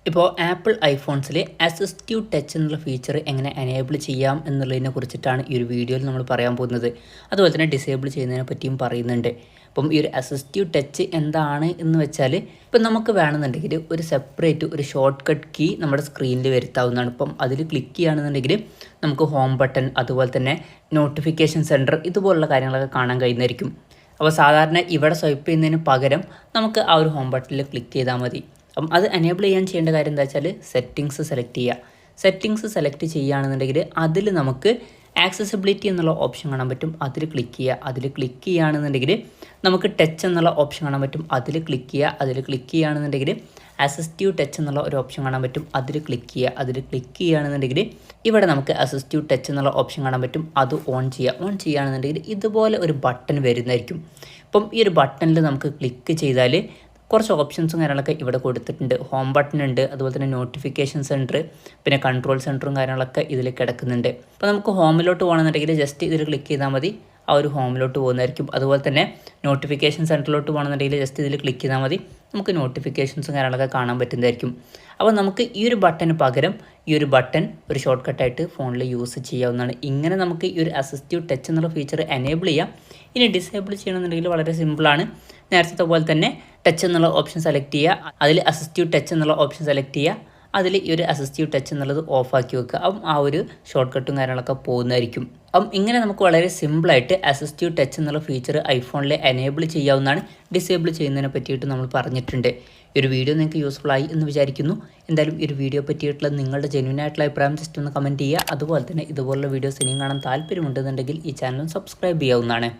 ഇപ്പോൾ apple ഐഫോൺസിൽ assistive touch എന്നുള്ള feature എങ്ങനെ എനേബിൾ ചെയ്യാം എന്നുള്ളതിനെ കുറിച്ചിട്ടാണ് ഈ ഒരു വീഡിയോയിൽ നമ്മൾ പറയാൻ പോകുന്നത്. അതുപോലെ തന്നെ ഡിസേബിൾ ചെയ്യുന്നതിനെ പറ്റിയും പറയുന്നുണ്ട്. അപ്പം ഈ ഒരു അസിസ്റ്റീവ് ടച്ച് എന്താണ് എന്ന് വെച്ചാൽ, ഇപ്പം നമുക്ക് വേണമെന്നുണ്ടെങ്കിൽ ഒരു സെപ്പറേറ്റ് ഒരു ഷോർട്ട് കട്ട് കീ നമ്മുടെ സ്ക്രീനിൽ വരുത്താവുന്നതാണ്. ഇപ്പം അതിൽ ക്ലിക്ക് ചെയ്യുകയാണെന്നുണ്ടെങ്കിൽ നമുക്ക് ഹോം ബട്ടൺ, അതുപോലെ തന്നെ നോട്ടിഫിക്കേഷൻ സെൻറ്റർ ഇതുപോലുള്ള കാര്യങ്ങളൊക്കെ കാണാൻ കഴിയുന്നതായിരിക്കും. അപ്പോൾ സാധാരണ ഇവിടെ സ്വൈപ്പ് ചെയ്യുന്നതിന് പകരം നമുക്ക് ആ ഒരു ഹോം ബട്ടണിൽ ക്ലിക്ക് ചെയ്താൽ മതി. അപ്പം അത് എനേബിൾ ചെയ്യാൻ ചെയ്യേണ്ട കാര്യം എന്താ വെച്ചാൽ സെറ്റിങ്സ് സെലക്ട് ചെയ്യുക. സെറ്റിങ്സ് സെലക്ട് ചെയ്യുകയാണെന്നുണ്ടെങ്കിൽ അതിൽ നമുക്ക് ആക്സസിബിലിറ്റി എന്നുള്ള ഓപ്ഷൻ കാണാൻ പറ്റും, അതിൽ ക്ലിക്ക് ചെയ്യുക. അതിൽ ക്ലിക്ക് ചെയ്യുകയാണെന്നുണ്ടെങ്കിൽ നമുക്ക് ടച്ച് എന്നുള്ള ഓപ്ഷൻ കാണാൻ പറ്റും, അതിൽ ക്ലിക്ക് ചെയ്യുക. അതിൽ ക്ലിക്ക് ചെയ്യുകയാണെന്നുണ്ടെങ്കിൽ അസിസ്റ്റീവ് ടച്ച് എന്നുള്ള ഒരു ഓപ്ഷൻ കാണാൻ പറ്റും, അതിൽ ക്ലിക്ക് ചെയ്യുക. അതിൽ ക്ലിക്ക് ചെയ്യുകയാണെന്നുണ്ടെങ്കിൽ ഇവിടെ നമുക്ക് അസിസ്റ്റീവ് ടച്ച് എന്നുള്ള ഓപ്ഷൻ കാണാൻ പറ്റും, അത് ഓൺ ചെയ്യുക. ഓൺ ചെയ്യുകയാണെന്നുണ്ടെങ്കിൽ ഇതുപോലെ ഒരു ബട്ടൺ വരുന്നതായിരിക്കും. അപ്പം ഈ ഒരു ബട്ടണിൽ നമുക്ക് ക്ലിക്ക് ചെയ്താൽ കുറച്ച് ഓപ്ഷൻസും കാര്യങ്ങളൊക്കെ ഇവിടെ കൊടുത്തിട്ടുണ്ട്. ഹോം ബട്ടൺ ഉണ്ട്, അതുപോലെ തന്നെ നോട്ടിഫിക്കേഷൻ സെൻറ്റർ, പിന്നെ കൺട്രോൾ സെൻറ്ററും കാര്യങ്ങളൊക്കെ ഇതിൽ കിടക്കുന്നുണ്ട്. അപ്പോൾ നമുക്ക് ഹോമിലോട്ട് പോകണമെന്നുണ്ടെങ്കിൽ ജസ്റ്റ് ഇതിൽ ക്ലിക്ക് ചെയ്താൽ മതി, ആ ഒരു ഹോമിലോട്ട് പോകുന്നതായിരിക്കും. അതുപോലെ തന്നെ നോട്ടിഫിക്കേഷൻ സെൻറ്ററിലോട്ട് പോകണമെന്നുണ്ടെങ്കിൽ ജസ്റ്റ് ഇതിൽ ക്ലിക്ക് ചെയ്താൽ മതി, നമുക്ക് നോട്ടിഫിക്കേഷൻസും കാര്യങ്ങളൊക്കെ കാണാൻ പറ്റുന്നതായിരിക്കും. അപ്പോൾ നമുക്ക് ഈ ഒരു ബട്ടന് പകരം ഈ ഒരു ബട്ടൺ ഒരു ഷോർട്ട് കട്ടായിട്ട് ഫോണിൽ യൂസ് ചെയ്യാവുന്നതാണ്. ഇങ്ങനെ നമുക്ക് ഈ ഒരു അസിസ്റ്റീവ് ടച്ച് എന്നുള്ള ഫീച്ചർ എനേബിൾ ചെയ്യാം. ഇനി ഡിസേബിൾ ചെയ്യണമെന്നുണ്ടെങ്കിൽ വളരെ സിമ്പിളാണ്. നേരത്തെ പോലെ തന്നെ ടച്ച് എന്നുള്ള ഓപ്ഷൻ സെലക്ട് ചെയ്യുക, അതിൽ അസിസ്റ്റീവ് ടച്ച് എന്നുള്ള ഓപ്ഷൻ സെലക്ട് ചെയ്യുക, അതിൽ ഈ ഒരു അസിസ്റ്റീവ് ടച്ച് എന്നുള്ളത് ഓഫാക്കി വെക്കുക. അപ്പം ആ ഒരു ഷോർട്ട് കട്ടും കാര്യങ്ങളൊക്കെ പോകുന്നതായിരിക്കും. അപ്പം ഇങ്ങനെ നമുക്ക് വളരെ സിമ്പിളായിട്ട് അസിസ്റ്റീവ് ടച്ച് എന്നുള്ള ഫീച്ചർ ഐഫോണിൽ എനേബിൾ ചെയ്യാവുന്നതാണ്. ഡിസേബിൾ ചെയ്യുന്നതിനെ പറ്റിയിട്ട് നമ്മൾ പറഞ്ഞിട്ടുണ്ട്. ഈ ഒരു വീഡിയോ നിങ്ങൾക്ക് യൂസ്ഫുൾ ആയി എന്ന് വിചാരിക്കുന്നു. എന്തായാലും ഈ ഒരു വീഡിയോ പറ്റിയിട്ടുള്ള നിങ്ങളുടെ ജെന്യൂൻ ആയിട്ടുള്ള അഭിപ്രായം ജസ്റ്റ് ഒന്ന് കമൻറ്റ് ചെയ്യുക. അതുപോലെ തന്നെ ഇതുപോലുള്ള വീഡിയോസ് ഇനിയും കാണാൻ താല്പര്യമുണ്ടെന്നുണ്ടെങ്കിൽ ഈ ചാനൽ സബ്സ്ക്രൈബ് ചെയ്യാവുന്നതാണ്.